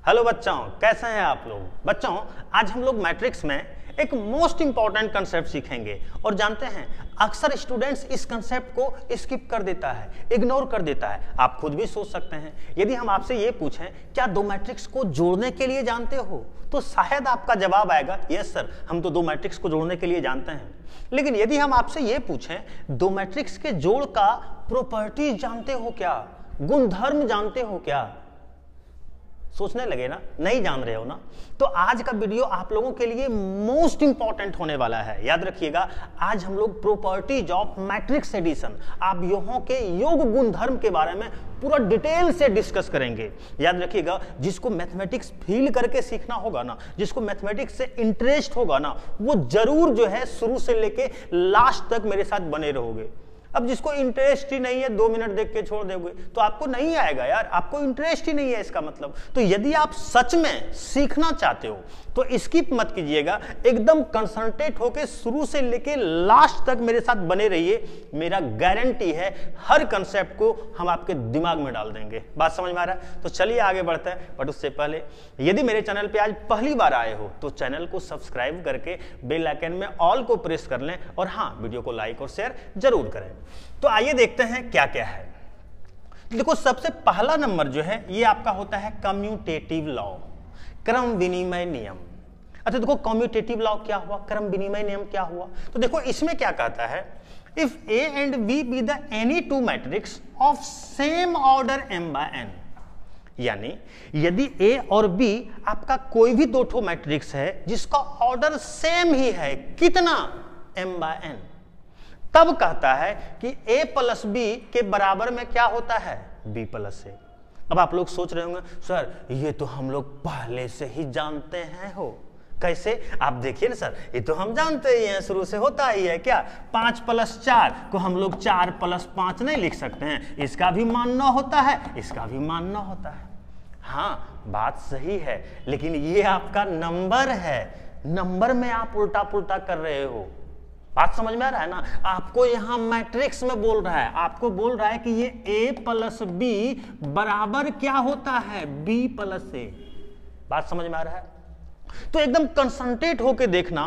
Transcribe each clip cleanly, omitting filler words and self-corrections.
Hello बच्चों, कैसे हैं आप लोग। बच्चों, आज हम लोग मैट्रिक्स में एक मोस्ट इंपॉर्टेंट कंसेप्ट सीखेंगे और जानते हैं अक्सर स्टूडेंट्स इस कंसेप्ट को स्किप कर देता है, इग्नोर कर देता है। आप खुद भी सोच सकते हैं, यदि हम आपसे ये पूछें क्या दो मैट्रिक्स को जोड़ने के लिए जानते हो, तो शायद आपका जवाब आएगा यस सर, हम तो दो मैट्रिक्स को जोड़ने के लिए जानते हैं। लेकिन यदि हम आपसे ये पूछें दो मैट्रिक्स के जोड़ का प्रॉपर्टीज जानते हो क्या, गुणधर्म जानते हो क्या, सोचने लगे ना, नहीं जान रहे हो ना, तो आज का वीडियो आप लोगों के लिए मोस्ट इंपॉर्टेंट होने वाला है। याद रखिएगा, आज हम लोग प्रॉपर्टीज ऑफ मैट्रिक्स एडिशन, आप यों के योग गुणधर्म के बारे में पूरा डिटेल से डिस्कस करेंगे। याद रखिएगा, जिसको मैथमेटिक्स फील करके सीखना होगा ना, जिसको मैथमेटिक्स से इंटरेस्ट होगा ना, वो जरूर जो है शुरू से लेके लास्ट तक मेरे साथ बने रहोगे। अब जिसको इंटरेस्ट ही नहीं है, 2 मिनट देख के छोड़ दोगे तो आपको नहीं आएगा यार, आपको इंटरेस्ट ही नहीं है इसका मतलब। तो यदि आप सच में सीखना चाहते हो तो स्किप मत कीजिएगा, एकदम कंसंट्रेट होके शुरू से लेके लास्ट तक मेरे साथ बने रहिए। मेरा गारंटी है हर कंसेप्ट को हम आपके दिमाग में डाल देंगे। बात समझ में आ रहा है? तो चलिए आगे बढ़ते हैं। बट उससे पहले यदि मेरे चैनल पे आज पहली बार आए हो तो चैनल को सब्सक्राइब करके बेल आइकन में ऑल को प्रेस कर लें और हाँ, वीडियो को लाइक और शेयर जरूर करें। तो आइए देखते हैं क्या क्या है। देखो, सबसे पहला नंबर जो है ये आपका होता है कम्यूटेटिव लॉ, क्रम विनिमय नियम। अच्छा देखो, कम्यूटेटिव लॉ क्या हुआ, क्रम विनिमय नियम क्या हुआ। तो देखो इसमें क्या कहता है, if A and B be the any two matrix of same order m by n, यानी यदि ए और बी आपका कोई भी दो ठो मैट्रिक्स है जिसका ऑर्डर सेम ही है, कितना, m by n, तब कहता है कि a प्लस बी के बराबर में क्या होता है, b प्लस ए। अब आप लोग सोच रहे होंगे सर ये तो हम लोग पहले से ही जानते हैं। हो कैसे? आप देखिए ना सर, ये तो हम जानते ही हैं, शुरू से होता ही है। क्या 5 + 4 को हम लोग 4 + 5 नहीं लिख सकते हैं? इसका भी मान 9 होता है, इसका भी मान 9 होता है। हाँ बात सही है, लेकिन ये आपका नंबर है, नंबर में आप उल्टा पुल्टा कर रहे हो। बात समझ में आ रहा है ना? आपको यहां मैट्रिक्स में बोल रहा है, आपको बोल रहा है कि ये a + b बराबर क्या होता है, b + a। बात समझ में आ रहा है? तो एकदम कंसंट्रेट होके देखना,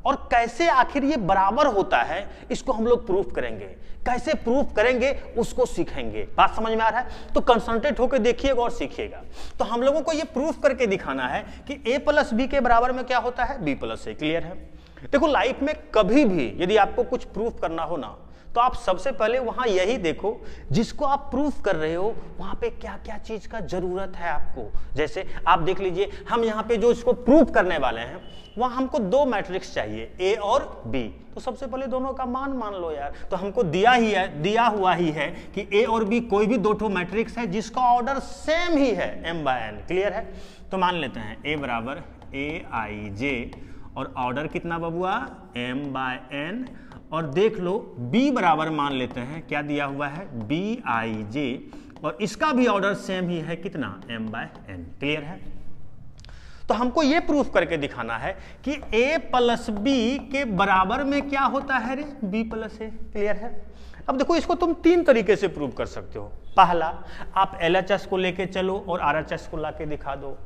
और कैसे आखिर ये बराबर होता है इसको हम लोग प्रूफ करेंगे। कैसे प्रूफ करेंगे उसको सीखेंगे। बात समझ में आ रहा है? तो कंसंट्रेट होके देखिएगा और सीखिएगा। तो हम लोगों को ये प्रूफ करके दिखाना है कि a + b के बराबर में क्या होता है, b + a। क्लियर है? देखो, लाइफ में कभी भी यदि आपको कुछ प्रूफ करना हो ना, तो आप सबसे पहले वहां यही देखो जिसको आप प्रूफ कर रहे हो वहां पे क्या क्या चीज का जरूरत है आपको। जैसे आप देख लीजिए, हम यहाँ पे जो इसको प्रूफ करने वाले हैं वहां हमको दो मैट्रिक्स चाहिए, ए और बी। तो सबसे पहले दोनों का मान लो यार। तो हमको दिया हुआ ही है कि ए और बी कोई भी दो ठो मैट्रिक्स है जिसका ऑर्डर सेम ही है, m by n। क्लियर है? तो मान लेते हैं a बराबर aij और ऑर्डर कितना बबुआ, m by n। और देख लो b बराबर मान लेते हैं, क्या दिया हुआ है, bij, और इसका भी ऑर्डर सेम ही है, कितना, m by n। क्लियर है? तो हमको ये प्रूफ करके दिखाना है कि a + b के बराबर में क्या होता है रे, b + a। क्लियर है? अब देखो, इसको तुम 3 तरीके से प्रूव कर सकते हो। पहला, आप LHS को लेके चलो और RHS को लाके दिखा दो,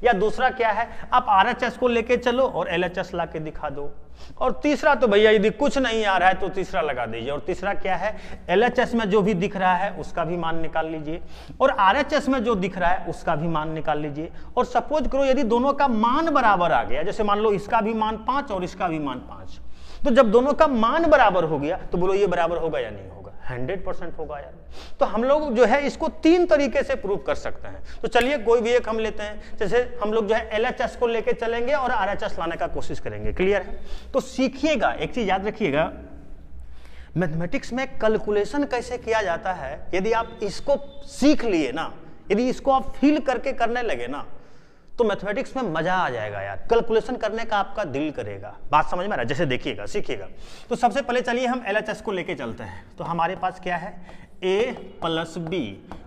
या दूसरा क्या है, आप RHS को लेके चलो और LHS लाके दिखा दो, और तीसरा तो भैया यदि कुछ नहीं आ रहा है तो तीसरा लगा दीजिए। और तीसरा क्या है, LHS में जो भी दिख रहा है उसका भी मान निकाल लीजिए और RHS में जो दिख रहा है उसका भी मान निकाल लीजिए। और सपोज करो यदि दोनों का मान बराबर आ गया, जैसे मान लो इसका भी मान 5 और इसका भी मान 5, तो जब दोनों का मान बराबर हो गया तो बोलो ये बराबर होगा या नहीं होगा, 100% होगा यार। तो हम लोग जो है इसको 3 तरीके से प्रूव कर सकते हैं। तो चलिए कोई भी एक हम लेते हैं, जैसे हम लोग जो है LHS को लेके चलेंगे और RHS लाने का कोशिश करेंगे। क्लियर है? तो सीखिएगा, एक चीज याद रखिएगा, मैथमेटिक्स में कैलकुलेशन कैसे किया जाता है, यदि आप इसको सीख लिए ना, यदि इसको आप फील करके करने लगे ना, तो मैथमेटिक्स में मजा आ जाएगा यार। कैलकुलेशन करने का आपका दिल करेगा। बात समझ में आ रहा है? जैसे देखिएगा, सीखिएगा। तो सबसे पहले चलिए हम LHS को लेके चलते हैं। तो हमारे पास क्या है, ए प्लस बी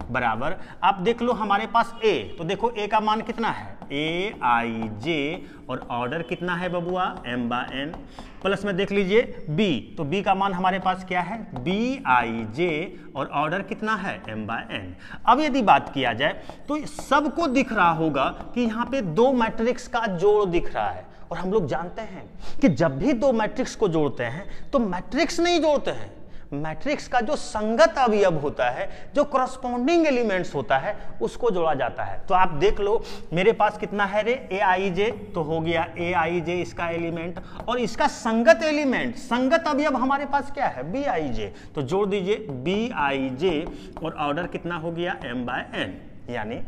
बराबर, आप देख लो हमारे पास ए, तो देखो ए का मान कितना है ए आई जे और ऑर्डर कितना है बबुआ m/n, प्लस में देख लीजिए b, तो b का मान हमारे पास क्या है बी आई जे और ऑर्डर कितना है m/n। अब यदि बात किया जाए तो सबको दिख रहा होगा कि यहाँ पे दो मैट्रिक्स का जोड़ दिख रहा है, और हम लोग जानते हैं कि जब भी दो मैट्रिक्स को जोड़ते हैं तो मैट्रिक्स नहीं जोड़ते हैं, मैट्रिक्स का जो संगत अवयव होता है, जो करस्पॉन्डिंग एलिमेंट्स होता है, उसको जोड़ा जाता है। तो आप देख लो मेरे पास कितना है रे ए आई जे, तो हो गया ए आई जे इसका एलिमेंट, और इसका संगत एलिमेंट, संगत अवयव हमारे पास क्या है बी आई जे, तो जोड़ दीजिए बी आई जे और ऑर्डर कितना हो गया m/n। यानी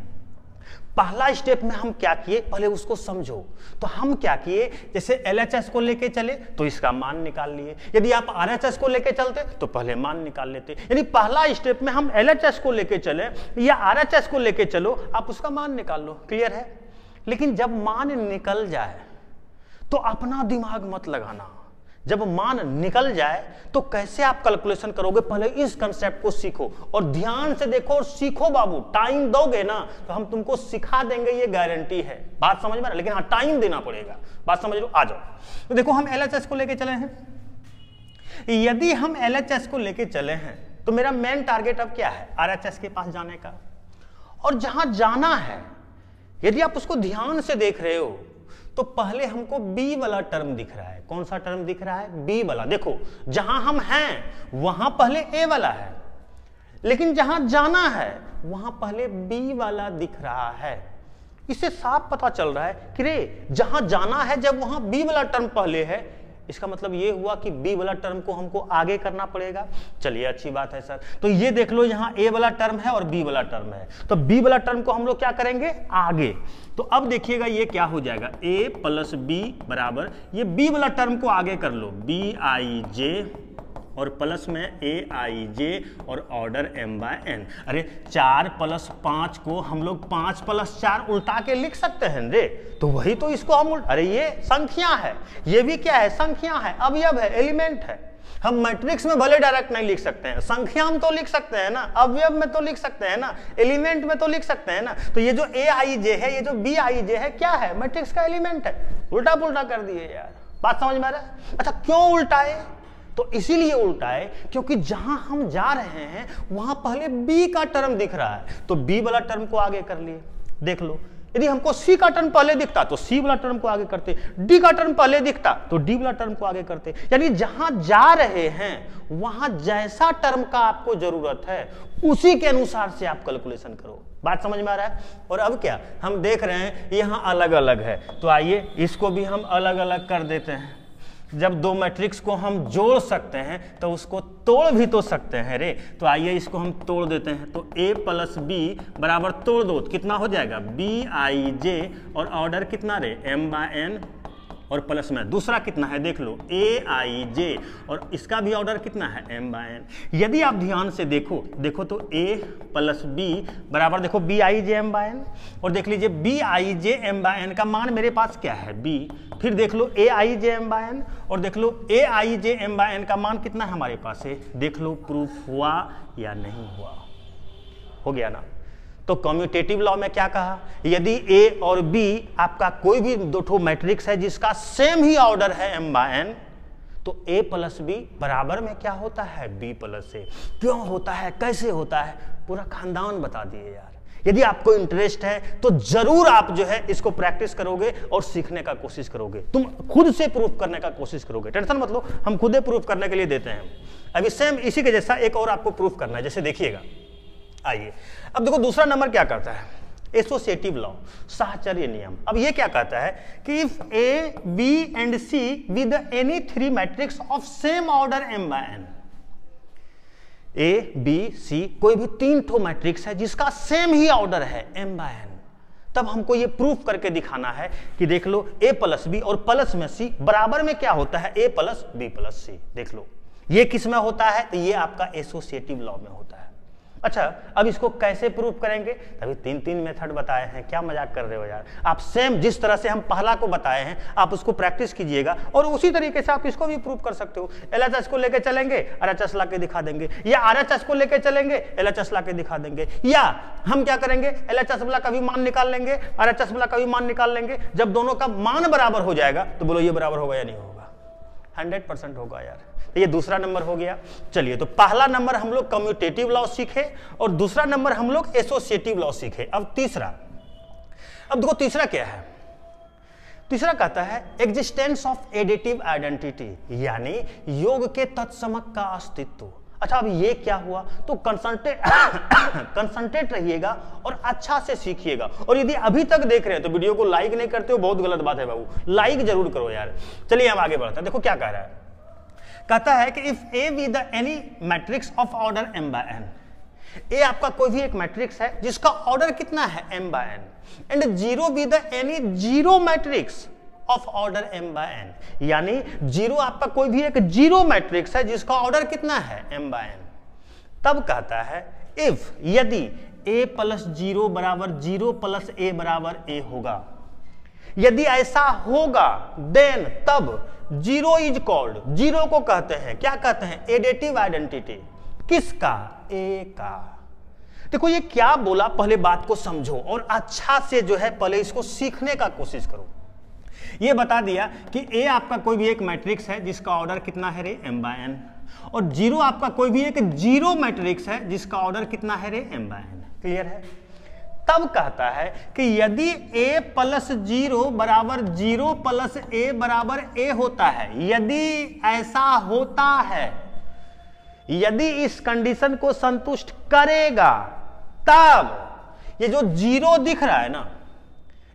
पहला स्टेप में हम क्या किए, पहले उसको समझो। तो हम क्या किए, जैसे LHS को लेके चले तो इसका मान निकाल लिए, यदि आप RHS को लेके चलते तो पहले मान निकाल लेते। यानी पहला स्टेप में हम LHS को लेके चले या RHS को लेके चलो, आप उसका मान निकाल लो, क्लियर है। लेकिन जब मान निकल जाए तो अपना दिमाग मत लगाना, जब मान निकल जाए तो कैसे आप कैलकुलेशन करोगे, पहले इस कंसेप्ट को सीखो और ध्यान से देखो और सीखो बाबू। टाइम दोगे ना तो हम तुमको सिखा देंगे, ये गारंटी है, बात समझ में, लेकिन हाँ टाइम देना पड़ेगा, बात समझ लो। आ जाओ, तो देखो हम LHS को लेके चले हैं, यदि हम LHS को लेके चले हैं तो मेरा मेन टारगेट अब क्या है RHS के पास जाने का, और जहां जाना है यदि आप उसको ध्यान से देख रहे हो तो पहले हमको बी वाला टर्म दिख रहा है। कौन सा टर्म दिख रहा है बी वाला, देखो जहां हम हैं वहां पहले ए वाला है, लेकिन जहां जाना है वहां पहले बी वाला दिख रहा है। इससे साफ पता चल रहा है कि रे जहां जाना है जब वहां बी वाला टर्म पहले है, इसका मतलब ये हुआ कि बी वाला टर्म को हमको आगे करना पड़ेगा। चलिए अच्छी बात है सर, तो ये देख लो यहाँ ए वाला टर्म है और बी वाला टर्म है, तो बी वाला टर्म को हम लोग क्या करेंगे आगे। तो अब देखिएगा ये क्या हो जाएगा ए प्लस बी बराबर, ये बी वाला टर्म को आगे कर लो बी आई जे और प्लस में ए आई जे और ऑर्डर m/n। अरे 4 + 5 को हम लोग 5 + 4 उल्टा के लिख सकते हैं रे, तो वही तो इसको हम अरे ये संख्या है, ये भी क्या है संख्या है, अवयव है, एलिमेंट है। हम मैट्रिक्स में भले डायरेक्ट नहीं लिख सकते हैं, संख्या में तो लिख सकते हैं ना, अवयव में तो लिख सकते हैं ना, एलिमेंट में तो लिख सकते हैं ना। तो ये जो ए आई जे है, ये जो बी आई जे है, क्या है मैट्रिक्स का एलिमेंट है। उल्टा पुल्टा कर दिए यार, बात समझ में आ रहा है। अच्छा क्यों उल्टाए, तो इसीलिए उल्टा है क्योंकि जहां हम जा रहे हैं वहां पहले बी का टर्म दिख रहा है, तो बी वाला टर्म को आगे कर लिए। देख लो यदि हमको सी का टर्म पहले दिखता तो सी वाला टर्म को आगे करते, डी का टर्म पहले दिखता तो डी वाला टर्म को आगे करते। यानी जहां जा रहे हैं वहां जैसा टर्म का आपको जरूरत है उसी के अनुसार से आप कैलकुलेशन करो। बात समझ में आ रहा है। और अब क्या हम देख रहे हैं यहां अलग अलग है, तो आइए इसको भी हम अलग अलग कर देते हैं। जब दो मैट्रिक्स को हम जोड़ सकते हैं तो उसको तोड़ भी तो सकते हैं रे, तो आइए इसको हम तोड़ देते हैं। तो a + b बराबर तोड़ दो तो कितना हो जाएगा बी आई जे और ऑर्डर कितना रे m/n और प्लस में दूसरा कितना है देख लो ए आई जे और इसका भी ऑर्डर कितना है m/n। यदि आप ध्यान से देखो तो a + b बराबर देखो बी आई जे m/n और देख लीजिए बी आई जे m/n का मान मेरे पास क्या है b, फिर देख लो ए आई जे m/n और देख लो ए आई जे m/n का मान कितना है हमारे पास है, देख लो प्रूफ हुआ या नहीं हुआ, हो गया ना। तो कम्यूटेटिव लॉ में क्या कहा, यदि ए और बी आपका कोई भी दो ठो मैट्रिक्स है जिसका सेम ही ऑर्डर है m/n, तो a + b बराबर में क्या होता है b + a। क्यों होता है, कैसे होता है, पूरा खानदान बता दिए यार। यदि आपको इंटरेस्ट है तो जरूर आप जो है इसको प्रैक्टिस करोगे और सीखने का कोशिश करोगे, तुम खुद से प्रूफ करने का कोशिश करोगे। टेंशन मत लो, हम खुद ही प्रूफ करने के लिए देते हैं। अभी सेम इसी के जैसा एक और आपको प्रूफ करना है, जैसे देखिएगा। आइए अब देखो दूसरा नंबर क्या करता है, एसोसिएटिव लॉ, साहचर्य नियम। अब ये क्या कहता है कि if A B and C with any 3 matrix of same order m/n, A B C कोई भी 3 ठो मैट्रिक्स है जिसका सेम ही ऑर्डर है m/n, तब हमको ये प्रूफ करके दिखाना है कि देख लो a + b और प्लस में c बराबर में क्या होता है a + b + c। देख लो ये किस में होता है, तो ये आपका एसोसिएटिव लॉ में होता है। अच्छा, अब इसको कैसे प्रूव करेंगे? तभी 3 मेथड बताए हैं। क्या मजाक कर रहे हो यार? आप सेम जिस तरह से हम पहला को बताए हैं आप उसको प्रैक्टिस कीजिएगा और उसी तरीके से आप इसको भी प्रूव कर सकते हो। एलएचएस को लेके चलेंगे, आरएचएस ला के दिखा देंगे, या आरएचएस को लेके चलेंगे, एलएचएस ला के दिखा देंगे, या हम क्या करेंगे, एलएचएस वाला का भी मान निकाल लेंगे, आरएचएस वाला का भी मान निकाल लेंगे। जब दोनों का मान बराबर हो जाएगा तो बोलो ये बराबर होगा या नहीं होगा? 100% होगा यार। ये दूसरा नंबर हो गया। चलिए, तो पहला नंबर हम लोग कम्यूटेटिव लॉ सीखे और दूसरा नंबर हम लोग एसोसिएटिव लॉ सीखे। अब तीसरा, अब देखो तीसरा क्या है। तीसरा कहता है एग्जिस्टेंस ऑफ एडिटिव आइडेंटिटी, यानी योग के तत्समक का अस्तित्व। अच्छा, अब ये क्या हुआ? तो कंसंट्रेट रहिएगा और अच्छा से सीखिएगा। और यदि अभी तक देख रहे हैं तो वीडियो को लाइक नहीं करते हो, बहुत गलत बात है बाबू, लाइक जरूर करो यार। चलिए हम आगे बढ़ते हैं। देखो क्या कह रहा है, कहता है कि if A B the any matrix of order m by n, ए आपका कोई भी एक मैट्रिक्स है जिसका ऑर्डर कितना है m by n, and 0 B the any zero matrix of order m by n, यानी 0 आपका कोई भी एक जीरो मैट्रिक्स है जिसका ऑर्डर कितना है m by n, तब कहता है इफ, यदि a प्लस 0 बराबर 0 प्लस a बराबर a होगा, यदि ऐसा होगा देन तब 0 इज कॉल्ड, 0 को कहते हैं, क्या कहते हैं, एडिटिव आइडेंटिटी। किसका? ए का। देखो ये क्या बोला, पहले बात को समझो और अच्छा से जो है पहले इसको सीखने का कोशिश करो। ये बता दिया कि ए आपका कोई भी एक मैट्रिक्स है जिसका ऑर्डर कितना है रे m by n, और 0 आपका कोई भी एक जीरो मैट्रिक्स है जिसका ऑर्डर कितना है रे m by n। क्लियर है? तब कहता है कि यदि a प्लस 0 बराबर 0 प्लस a बराबर a होता है, यदि ऐसा होता है, यदि इस कंडीशन को संतुष्ट करेगा, तब ये जो 0 दिख रहा है ना,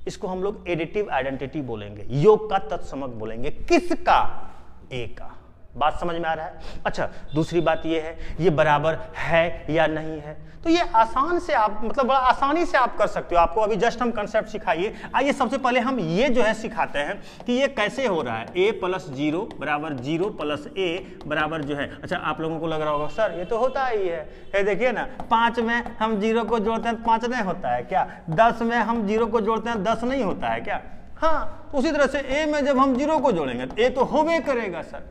इसको हम लोग एडिटिव आइडेंटिटी बोलेंगे, योग का तत्समक बोलेंगे। किसका? a का। बात समझ में आ रहा है? अच्छा, दूसरी बात ये है, ये बराबर है या नहीं है, तो ये आसान से आप मतलब बड़ा आसानी से आप कर सकते हो। आपको अभी जस्ट हम कंसेप्ट सिखाइए। आइए सबसे पहले हम ये जो है सिखाते हैं कि ये कैसे हो रहा है। a प्लस 0 बराबर 0 प्लस a बराबर जो है, अच्छा आप लोगों को लग रहा होगा सर ये तो होता ही है, ये देखिए ना 5 में हम 0 को जोड़ते हैं 5 नहीं होता है क्या? 10 में हम 0 को जोड़ते हैं 10 नहीं होता है क्या? हाँ, उसी तरह से a में जब हम 0 को जोड़ेंगे तो a तो होबे करेगा सर।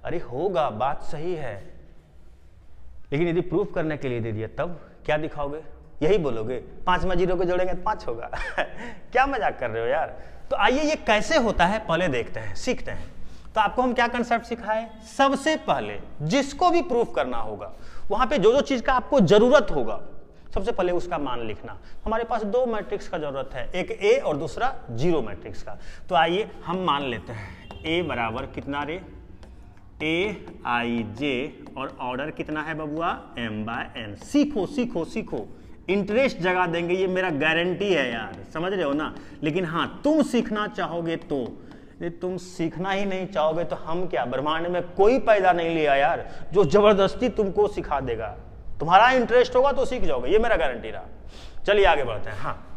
अरे होगा, बात सही है, लेकिन यदि प्रूफ करने के लिए दे दिया तब क्या दिखाओगे? यही बोलोगे 5 में 0 को जोड़ेंगे तो 5 होगा। क्या मजाक कर रहे हो यार? तो आइए ये कैसे होता है पहले देखते हैं, सीखते हैं। तो आपको हम क्या कंसेप्ट सिखाए? सबसे पहले जिसको भी प्रूफ करना होगा वहां पे जो जो चीज का आपको जरूरत होगा सबसे पहले उसका मान लिखना। हमारे पास 2 मैट्रिक्स का जरूरत है, एक ए और दूसरा 0 मैट्रिक्स का। तो आइए हम मान लेते हैं ए बराबर कितना रे AIJ और ऑर्डर कितना है बबुआ m by n। सीखो सीखो सीखो, इंटरेस्ट जगा देंगे, ये मेरा गारंटी है यार, समझ रहे हो ना? लेकिन हाँ, तुम सीखना चाहोगे तो, तुम सीखना ही नहीं चाहोगे तो हम क्या, ब्रह्मांड में कोई पैदा नहीं लिया यार जो जबरदस्ती तुमको सिखा देगा। तुम्हारा इंटरेस्ट होगा तो सीख जाओगे, ये मेरा गारंटी रहा। चलिए आगे बढ़ते हैं। हाँ,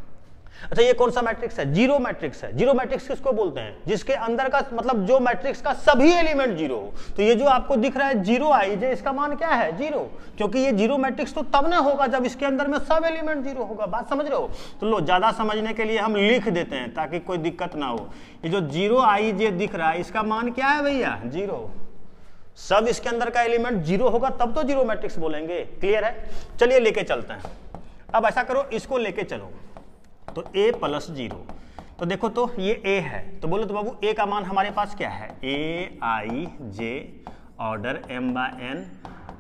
अच्छा ये कौन सा मैट्रिक्स है? जीरो मैट्रिक्स है। जीरो मैट्रिक्स किसको बोलते हैं? जिसके अंदर का मतलब जो मैट्रिक्स का सभी एलिमेंट जीरो हो। तो ये जो आपको दिख रहा है 0i, इसका मान क्या है? 0, क्योंकि ये जीरो मैट्रिक्स तो तब ना होगा जब इसके अंदर में सब एलिमेंट जीरो होगा। बात समझ रहे हो? तो लो, ज्यादा समझने के लिए हम लिख देते हैं ताकि कोई दिक्कत ना हो। ये जो 0i दिख रहा है इसका मान क्या है भैया? 0। सब इसके अंदर का एलिमेंट जीरो होगा तब तो जीरो मैट्रिक्स बोलेंगे। क्लियर है? चलिए लेके चलते हैं। अब ऐसा करो, इसको लेके चलो, तो a प्लस 0, तो देखो तो ये a है, तो बोलो तो बाबू a का मान हमारे पास क्या है? AIJ order m by n,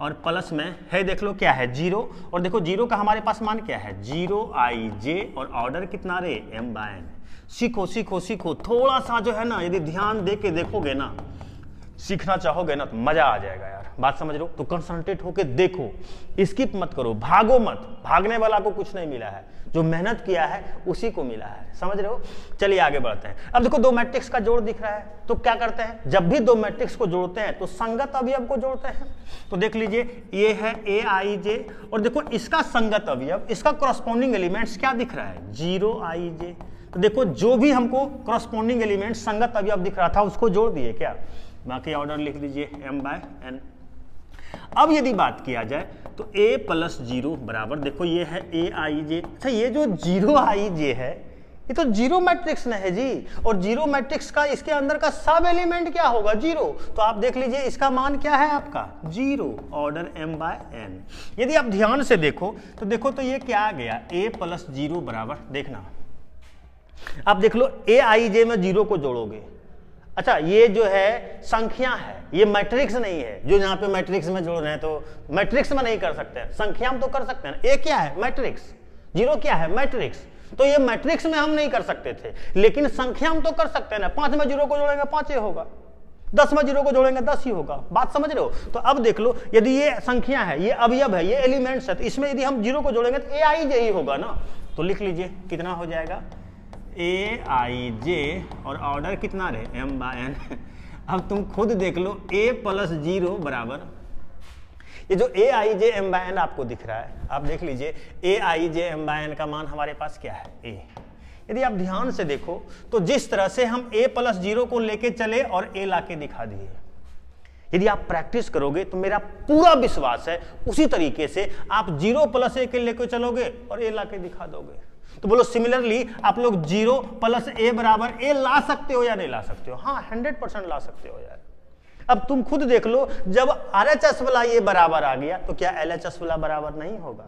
और प्लस में है देख लो क्या है? 0, और देखो 0 का हमारे पास मान क्या है? 0IJ और ऑर्डर कितना रे? m by n। सीखो सीखो सीखो, थोड़ा सा जो है ना यदि ध्यान दे के देखोगे ना, सीखना चाहोगे ना तो मजा आ जाएगा यार। बात समझ रहे हो? तो कंसंट्रेट होके देखो, स्किप मत करो, भागो मत। भागने वाला को कुछ नहीं मिला है, जो मेहनत किया है उसी को मिला है। समझ रहे हो? चलिए आगे बढ़ते हैं। अब देखो 2 मैट्रिक्स का जोड़ दिख रहा है, तो क्या करते हैं? जब भी 2 मैट्रिक्स को जोड़ते हैं तो संगत अवयव को जोड़ते हैं। तो देख लीजिए ये है AIJ, और देखो इसका संगत अवयव, इसका कॉरस्पॉन्डिंग एलिमेंट्स क्या दिख रहा है? 0IJ। तो देखो जो भी हमको कॉरस्पॉन्डिंग एलिमेंट संगत अवयव दिख रहा था उसको जोड़ दिए क्या? बाकी ऑर्डर लिख दीजिए m by n। अब यदि बात किया जाए तो a प्लस 0 बराबर, देखो ये है a i j। अच्छा, ये जो 0 i j है ये तो जीरो मैट्रिक्स ना है जी, और जीरो मैट्रिक्स का इसके अंदर का सब एलिमेंट क्या होगा? जीरो। तो आप देख लीजिए इसका मान क्या है आपका? Zero, order m by n। यदि आप ध्यान से देखो तो ये क्या आ गया? a प्लस 0 बराबर, देखना आप देख लो a i j में 0 को जोड़ोगे। अच्छा, ये जो है संख्या है, ये मैट्रिक्स नहीं है। जो यहाँ पे मैट्रिक्स में जोड़ रहे हैं तो मैट्रिक्स में नहीं कर सकते, संख्या में तो कर सकते हैं। a क्या है? मैट्रिक्स। 0 क्या है? मैट्रिक्स। तो ये मैट्रिक्स में हम नहीं कर सकते थे, लेकिन संख्या हम तो कर सकते हैं ना। 5 में 0 को जोड़ेंगे 5 ही होगा, 10 में 0 को जोड़ेंगे 10 ही होगा। बात समझ रहे हो? तो अब देख लो, यदि ये संख्या है, ये अवयव है, ये एलिमेंट्स है, तो इसमें यदि हम 0 को जोड़ेंगे तो a i j ही होगा ना। तो लिख लीजिए कितना हो जाएगा? a i j और ऑर्डर कितना रहे? m by n। अब तुम खुद देख लो, a प्लस 0 बराबर, ये जो a i j m by n आपको दिख रहा है, आप देख लीजिए a i j m by n का मान हमारे पास क्या है? a। यदि आप ध्यान से देखो तो जिस तरह से हम a प्लस 0 को लेके चले और a लाके दिखा दिए, यदि आप प्रैक्टिस करोगे तो मेरा पूरा विश्वास है उसी तरीके से आप 0 प्लस a के लेके चलोगे और a लाके दिखा दोगे। तो बोलो सिमिलरली आप लोग 0 प्लस a बराबर a ला सकते हो या नहीं ला सकते हो? हाँ, 100% ला सकते हो यार। अब तुम खुद देख लो, जब RHS वाला ये बराबर आ गया तो क्या LHS वाला बराबर नहीं होगा?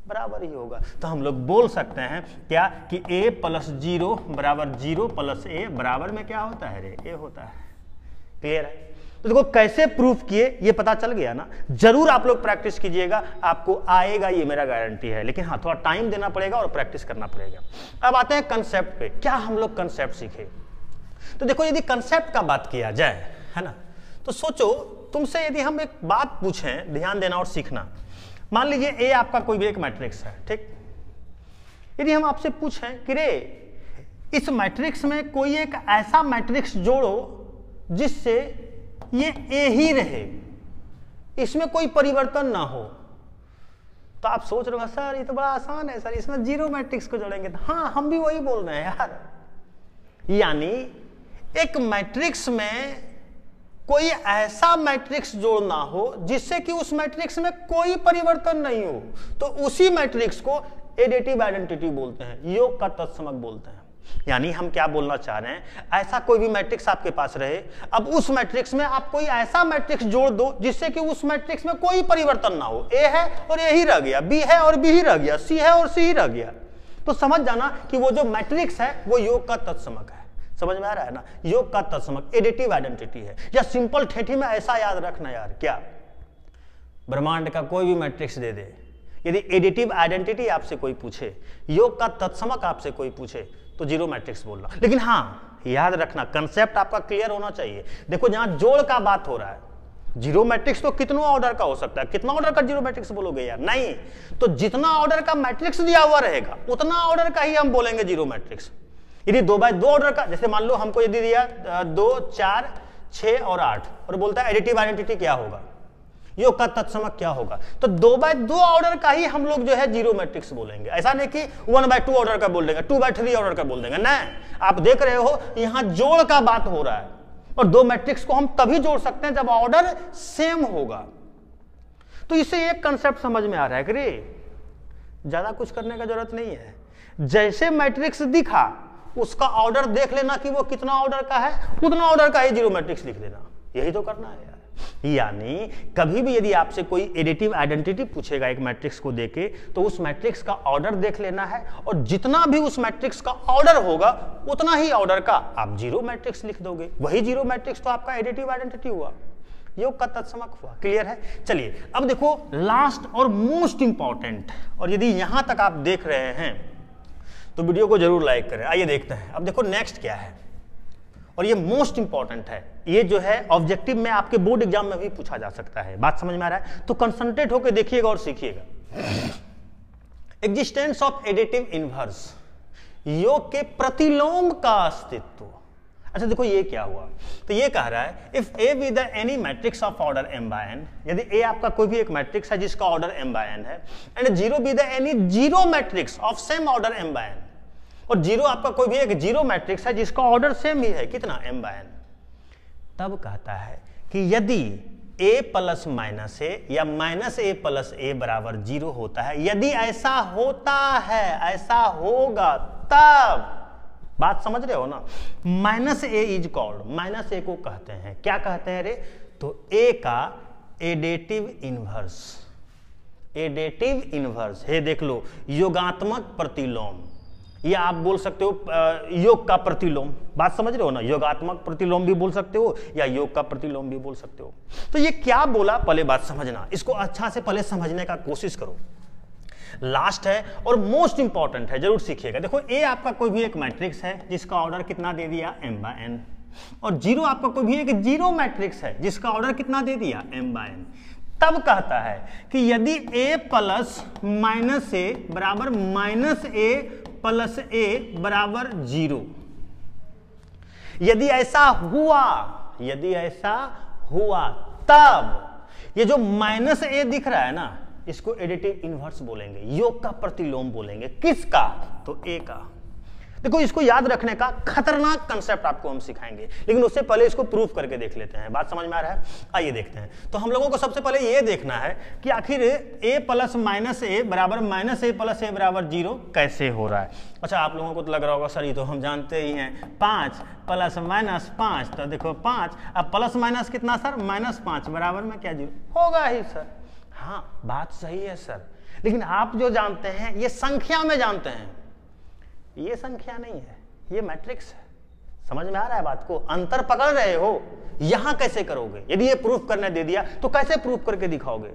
बराबर ही होगा। तो हम लोग बोल सकते हैं क्या कि a प्लस 0 बराबर 0 प्लस a बराबर में क्या होता है रे? a होता है। क्लियर है? तो देखो कैसे प्रूफ किए ये पता चल गया ना। जरूर आप लोग प्रैक्टिस कीजिएगा, आपको आएगा, ये मेरा गारंटी है। लेकिन हाँ, थोड़ा टाइम देना पड़ेगा और प्रैक्टिस करना पड़ेगा। अब आते हैं कंसेप्ट पे। क्या हम लोग कंसेप्ट सीखे? तो देखो, यदि कंसेप्ट का बात किया जाए, है ना, तो सोचो तुमसे यदि हम एक बात पूछें, ध्यान देना और सीखना। मान लीजिए a आपका कोई भी एक मैट्रिक्स है, ठीक। यदि हम आपसे पूछें कि रे इस मैट्रिक्स में कोई एक ऐसा मैट्रिक्स जोड़ो जिससे ये a ही रहे, इसमें कोई परिवर्तन ना हो, तो आप सोच रहे हो सर ये तो बड़ा आसान है सर, इसमें जीरो मैट्रिक्स को जोड़ेंगे। तो हाँ, हम भी वही बोल रहे हैं यार। यानी एक मैट्रिक्स में कोई ऐसा मैट्रिक्स जोड़ना हो जिससे कि उस मैट्रिक्स में कोई परिवर्तन नहीं हो, तो उसी मैट्रिक्स को एडिटिव आइडेंटिटी बोलते हैं, योग का तत्समक बोलते हैं। यानी हम क्या बोलना चाह रहे हैं, ऐसा कोई भी मैट्रिक्स आपके पास रहे, अब उस मैट्रिक्स में आप कोई ऐसा मैट्रिक्स जोड़ दो जिससे कि उस मैट्रिक्स में कोई परिवर्तन ना हो। ए है और ए ही रह गया, बी है और बी ही रह गया, सी है और सी ही रह गया, तो समझ जाना कि वो जो मैट्रिक्स है वो योग का तत्समक है। समझ में आ रहा है ना? योग का तत्समक एडिटिव आइडेंटिटी है। या सिंपल ठेठी में ऐसा याद रखना यार, क्या ब्रह्मांड का कोई भी मैट्रिक्स दे दे, यदि एडिटिव आइडेंटिटी आपसे कोई पूछे, योग का तत्समक आपसे कोई पूछे, तो जीरो मैट्रिक्स बोलना। लेकिन हाँ, याद रखना कंसेप्ट आपका क्लियर होना चाहिए। देखो जहां जोड़ का बात हो रहा है, जीरो मैट्रिक्स तो कितना ऑर्डर का हो सकता है, कितना ऑर्डर का जीरो मैट्रिक्स बोलोगे यार? नहीं, तो जितना ऑर्डर का मैट्रिक्स दिया हुआ रहेगा उतना ऑर्डर का ही हम बोलेंगे जीरो मैट्रिक्स। यदि 2 बाय 2 ऑर्डर का, जैसे मान लो हमको यदि दिया 2, 4, 6 और 8 और बोलता है एडिटिव आइडेंटिटी क्या होगा, योग का तत्समक क्या होगा, तो 2 बाय 2 ऑर्डर का ही हम लोग जो है जीरो मैट्रिक्स बोलेंगे। ऐसा नहीं कि 1 बाय 2 ऑर्डर का बोल देंगे, 2 बाय 3 ऑर्डर का बोल देंगे। नहीं, आप देख रहे हो यहां जोड़ का बात हो रहा है, और 2 मैट्रिक्स को हम तभी जोड़ सकते हैं जब ऑर्डर सेम होगा। तो इससे एक कंसेप्ट समझ में आ रहा है कि रे ज्यादा कुछ करने का जरूरत नहीं है, जैसे मैट्रिक्स दिखा उसका ऑर्डर देख लेना कि वो कितना ऑर्डर का है, उतना ऑर्डर का ही जीरो मैट्रिक्स लिख देना, यही तो करना है यार। यानी कभी भी यदि आपसे कोई एडिटिव आइडेंटिटी पूछेगा एक मैट्रिक्स को देके, तो उस मैट्रिक्स का ऑर्डर देख लेना है, और जितना भी उस मैट्रिक्स का ऑर्डर होगा उतना ही ऑर्डर का आप जीरो मैट्रिक्स लिख दोगे। वही जीरो मैट्रिक्स तो आपका एडिटिव आइडेंटिटी हुआ, योग का तत्समक हुआ। क्लियर है? चलिए अब देखो लास्ट और मोस्ट इंपॉर्टेंट, और यदि यहां तक आप देख रहे हैं तो वीडियो को जरूर लाइक करें। आइए देखते हैं अब देखो नेक्स्ट क्या है, और ये मोस्ट इंपॉर्टेंट है। ये जो है ऑब्जेक्टिव में आपके बोर्ड एग्जाम में भी पूछा जा सकता है। बात समझ में आ रहा है? तो कंसंट्रेट होकर देखिएगा और सीखिएगा। एग्जिस्टेंस ऑफ एडिटिव इनवर्स, योग के प्रतिलोम का अस्तित्व। अच्छा देखो ये क्या हुआ, तो ये कह रहा है if a be the any matrix of order m by n, यदि a आपका कोई भी एक मैट्रिक्स है जिसका ऑर्डर m by n है, and 0 be the any zero matrix of same order m by n, और 0 आपका कोई भी एक जीरो मैट्रिक्स है जिसका ऑर्डर सेम ही है, कितना m by n, तब कहता है कि यदि a प्लस माइनस ए या माइनस ए प्लस ए बराबर 0 होता है। यदि ऐसा होता है, ऐसा होगा तब, बात समझ रहे हो ना, minus A is called, minus A को कहते हैं, क्या कहते हैं रे, तो ए का एडेटिव इनवर्स, एडेटिव इनवर्स है, देख लो, योगात्मक प्रतिलोम, या आप बोल सकते हो योग का प्रतिलोम, बात समझ रहे हो ना, योगात्मक प्रतिलोम भी बोल सकते हो या योग का प्रतिलोम भी बोल सकते हो। तो ये क्या बोला, पहले बात समझना, इसको अच्छा से पहले समझने का कोशिश करो, लास्ट है और मोस्ट इंपॉर्टेंट है, जरूर सीखिएगा। देखो ए आपका कोई भी एक मैट्रिक्स है जिसका ऑर्डर कितना दे दिया m/n, और 0 आपका कोई भी एक जीरो मैट्रिक्स है जिसका ऑर्डर कितना दे दिया m/n। तब कहता है कि यदि a प्लस माइनस ए बराबर माइनस ए प्लस ए बराबर 0, यदि ऐसा हुआ, यदि ऐसा हुआ तब ये जो माइनस ए दिख रहा है ना, इसको एडिटिव इनवर्स बोलेंगे, योग का प्रतिलोम बोलेंगे, किसका, तो ए का। देखो इसको याद रखने का खतरनाक कंसेप्ट आपको हम सिखाएंगे, लेकिन उससे पहले इसको प्रूफ करके देख लेते हैं, बात समझ में आ रहा है, आइए देखते हैं। तो हम लोगों को सबसे पहले ये देखना है कि आखिर a प्लस माइनस ए बराबर माइनस ए प्लस ए बराबर 0 कैसे हो रहा है। अच्छा, आप लोगों को तो लग रहा होगा सर ये तो हम जानते ही हैं, 5 प्लस माइनस 5, तो देखो 5 अब प्लस माइनस कितना सर, -5 बराबर में क्या 0 होगा ही सर। हाँ बात सही है सर, लेकिन आप जो जानते हैं ये संख्या में जानते हैं, ये संख्या नहीं है, ये मैट्रिक्स है, समझ में आ रहा है बात को, अंतर पकड़ रहे हो, यहां कैसे करोगे, यदि ये प्रूफ करने दे दिया तो कैसे प्रूफ करके दिखाओगे,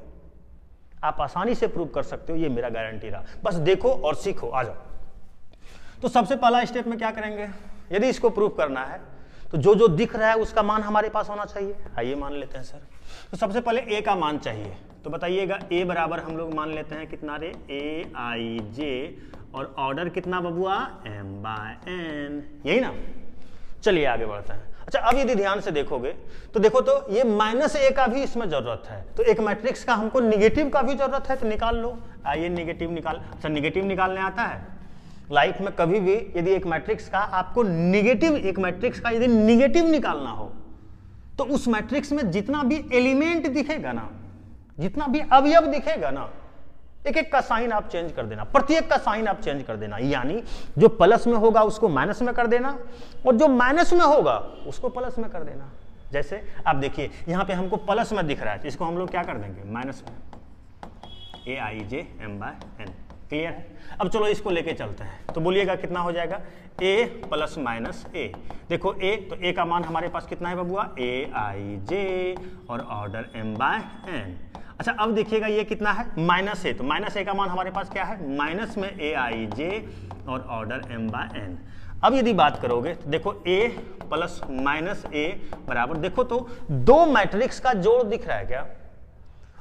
आप आसानी से प्रूफ कर सकते हो, ये मेरा गारंटी रहा, बस देखो और सीखो, आ जाओ। तो सबसे पहला स्टेप में क्या करेंगे, यदि इसको प्रूफ करना है तो जो जो दिख रहा है उसका मान हमारे पास होना चाहिए, आइए मान लेते हैं सर। तो सबसे पहले ए का मान चाहिए, तो बताइएगा ए बराबर हम लोग मान लेते हैं कितना रे, aij, और ऑर्डर कितना बबुआ, m/n, यही ना। चलिए आगे बढ़ते हैं। अच्छा, अब यदि ध्यान से देखोगे तो देखो तो ये माइनस ए का भी इसमें जरूरत है, तो एक मैट्रिक्स का हमको निगेटिव का भी जरूरत है, तो निकाल लो, आइए निगेटिव निकाल। अच्छा, निगेटिव निकालने आता है, लाइफ में कभी भी यदि एक मैट्रिक्स का आपको निगेटिव, एक मैट्रिक्स का यदि निगेटिव निकालना हो तो उस मैट्रिक्स में जितना भी एलिमेंट दिखेगा ना, जितना भी अवयव दिखेगा ना, एक एक का साइन आप चेंज कर देना, प्रत्येक का साइन आप चेंज कर देना, यानी जो प्लस में होगा उसको माइनस में कर देना और जो माइनस में होगा उसको प्लस में कर देना। जैसे आप देखिए यहां पे हमको प्लस में दिख रहा है, तो इसको हम लोग क्या कर देंगे, माइनस में, aij m/n, क्लियर है। अब चलो इसको लेके चलते हैं, तो बोलिएगा कितना हो जाएगा, a प्लस माइनस ए, देखो a, तो a का मान हमारे पास कितना है बबुआ, aij, और ऑर्डर m/n। अच्छा, अब देखिएगा ये कितना है, माइनस ए, तो माइनस ए का मान हमारे पास क्या है, माइनस में aij और ऑर्डर m/n। अब यदि बात करोगे तो देखो a प्लस माइनस ए बराबर, देखो तो दो मैट्रिक्स का जोड़ दिख रहा है क्या,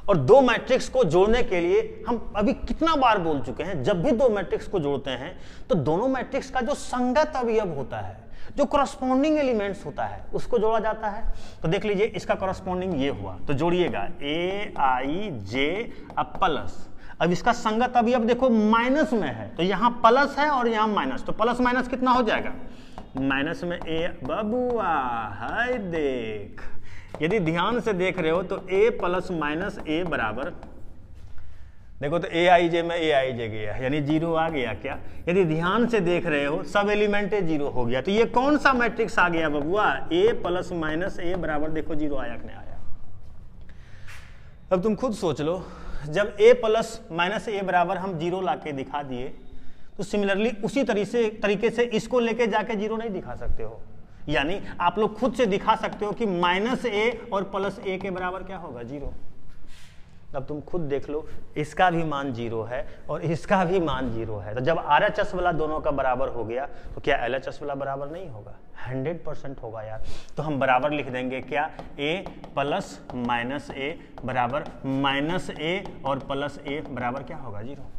और दो मैट्रिक्स को जोड़ने के लिए हम अभी कितना बार बोल चुके हैं, जब भी दो मैट्रिक्स को जोड़ते हैं तो दोनों मैट्रिक्स का जो संगत अवयव होता है, जो करस्पॉन्डिंग एलिमेंट्स होता है, उसको जोड़ा जाता है। तो देख लीजिए इसका करस्पॉन्डिंग ये हुआ, तो जोड़िएगा aij अब प्लस, अब इसका संगत अवयव देखो माइनस में है, तो यहाँ प्लस है और यहाँ माइनस, तो प्लस माइनस कितना हो जाएगा, माइनस में a, बबुआ है देख, यदि ध्यान से देख रहे हो तो a प्लस माइनस ए बराबर, देखो तो aij में aij गया, यानी 0 आ गया क्या, यदि ध्यान से देख रहे हो सब एलिमेंट 0 हो गया, तो ये कौन सा मैट्रिक्स आ गया बबुआ, a प्लस माइनस ए बराबर, देखो 0 आया कि नहीं आया। अब तुम खुद सोच लो, जब a प्लस माइनस ए बराबर हम 0 ला के दिखा दिए, तो सिमिलरली उसी तरीके से इसको लेके जाके 0 नहीं दिखा सकते हो, यानी आप लोग खुद से दिखा सकते हो कि माइनस ए और प्लस ए के बराबर क्या होगा, 0। अब तुम खुद देख लो, इसका भी मान 0 है और इसका भी मान 0 है, तो जब RHS वाला दोनों का बराबर हो गया तो क्या LHS वाला बराबर नहीं होगा, 100% होगा यार। तो हम बराबर लिख देंगे क्या, a प्लस माइनस ए बराबर माइनस ए और प्लस ए बराबर क्या होगा, 0।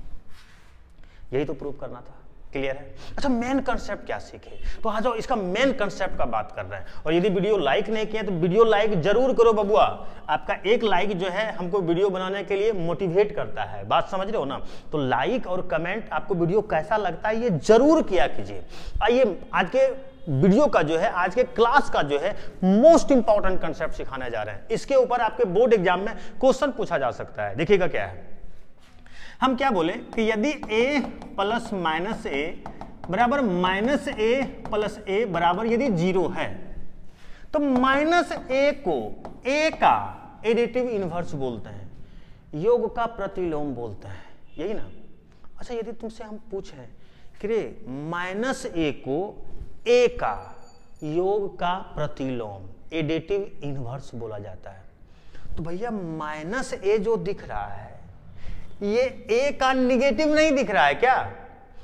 यही तो प्रूव करना था, क्लियर है। अच्छा, मेन कंसेप्ट क्या सीखे, तो आ जाओ इसका मेन कंसेप्ट का बात कर रहे हैं। और यदि वीडियो लाइक नहीं किया तो वीडियो लाइक जरूर करो बबुआ, आपका एक लाइक जो है हमको वीडियो बनाने के लिए मोटिवेट करता है, बात समझ रहे हो ना। तो लाइक और कमेंट, आपको वीडियो कैसा लगता है ये जरूर किया कीजिए। आइए आज के वीडियो का जो है, आज के क्लास का जो है मोस्ट इंपॉर्टेंट कंसेप्ट सिखाने जा रहे हैं। इसके ऊपर आपके बोर्ड एग्जाम में क्वेश्चन पूछा जा सकता है। देखिएगा क्या है, हम क्या बोले कि यदि a प्लस माइनस ए बराबर माइनस ए प्लस ए बराबर यदि 0 है तो माइनस ए को a का एडिटिव इनवर्स बोलते हैं, योग का प्रतिलोम बोलते हैं, यही ना। अच्छा, यदि तुमसे हम पूछें कि रे माइनस ए को a का योग का प्रतिलोम एडिटिव इनवर्स बोला जाता है, तो भैया माइनस ए जो दिख रहा है ये a का निगेटिव नहीं दिख रहा है क्या?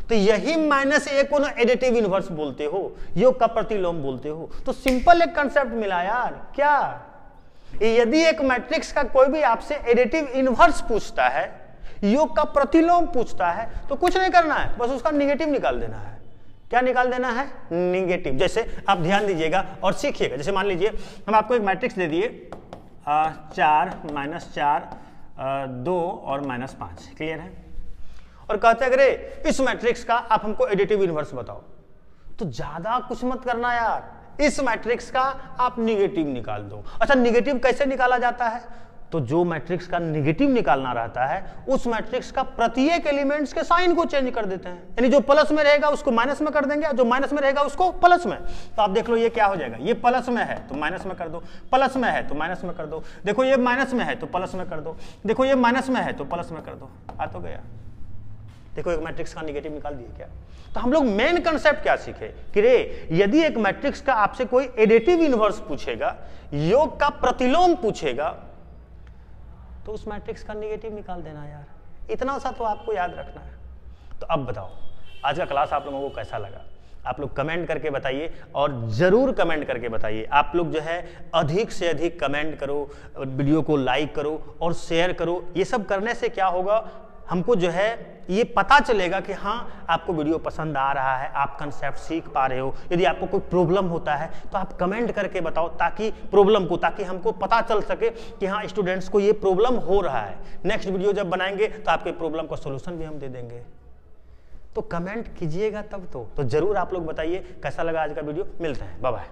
तो यही माइनस ए को ना एडिटिव इनवर्स बोलते हो, योग का प्रतिलोम बोलते हो। तो सिंपल एक कंसेप्ट मिला यार, क्या? यदि एक मैट्रिक्स का कोई भी आपसे एडिटिव इनवर्स पूछता है, योग का प्रतिलोम पूछता है, तो कुछ नहीं करना है, बस उसका निगेटिव निकाल देना है। क्या निकाल देना है? निगेटिव। जैसे आप ध्यान दीजिएगा और सीखिएगा। जैसे मान लीजिए हम आपको एक मैट्रिक्स दे दिए 4 माइनस 4 2 और माइनस 5, क्लियर है, और कहते हैं अगर इस मैट्रिक्स का आप हमको एडिटिव इनवर्स बताओ, तो ज्यादा कुछ मत करना यार, इस मैट्रिक्स का आप निगेटिव निकाल दो। अच्छा, निगेटिव कैसे निकाला जाता है? तो जो मैट्रिक्स का निगेटिव निकालना रहता है उस मैट्रिक्स का प्रत्येक एलिमेंट्स के साइन को चेंज कर देते हैं, यानी जो प्लस में रहेगा उसको माइनस में कर देंगे, जो माइनस में रहेगा उसको प्लस में। तो आप देख लो ये क्या हो जाएगा, ये प्लस में है तो माइनस में कर दो, प्लस में है तो माइनस में कर दो, देखो ये माइनस में है तो प्लस में कर दो, देखो ये माइनस में है तो प्लस में कर दो, आ तो गया। देखो एक मैट्रिक्स का निगेटिव निकाल दिए क्या। तो हम लोग मेन कंसेप्ट क्या सीखे कि रे यदि एक मैट्रिक्स का आपसे कोई एडिटिव इनवर्स पूछेगा, योग का प्रतिलोम पूछेगा, तो उस मैट्रिक्स का निगेटिव निकाल देना यार, इतना सा तो आपको याद रखना है। तो अब बताओ आज का क्लास आप लोगों को कैसा लगा? आप लोग कमेंट करके बताइए, और जरूर कमेंट करके बताइए। आप लोग जो है अधिक से अधिक कमेंट करो, वीडियो को लाइक करो और शेयर करो। ये सब करने से क्या होगा, हमको जो है ये पता चलेगा कि हाँ आपको वीडियो पसंद आ रहा है, आप कंसेप्ट सीख पा रहे हो। यदि आपको कोई प्रॉब्लम होता है तो आप कमेंट करके बताओ, ताकि हमको पता चल सके कि हाँ स्टूडेंट्स को ये प्रॉब्लम हो रहा है। नेक्स्ट वीडियो जब बनाएंगे तो आपके प्रॉब्लम का सोल्यूशन भी हम दे देंगे। तो कमेंट कीजिएगा तब तो जरूर आप लोग बताइए कैसा लगा आज का वीडियो। मिलते हैं, बाय बाय।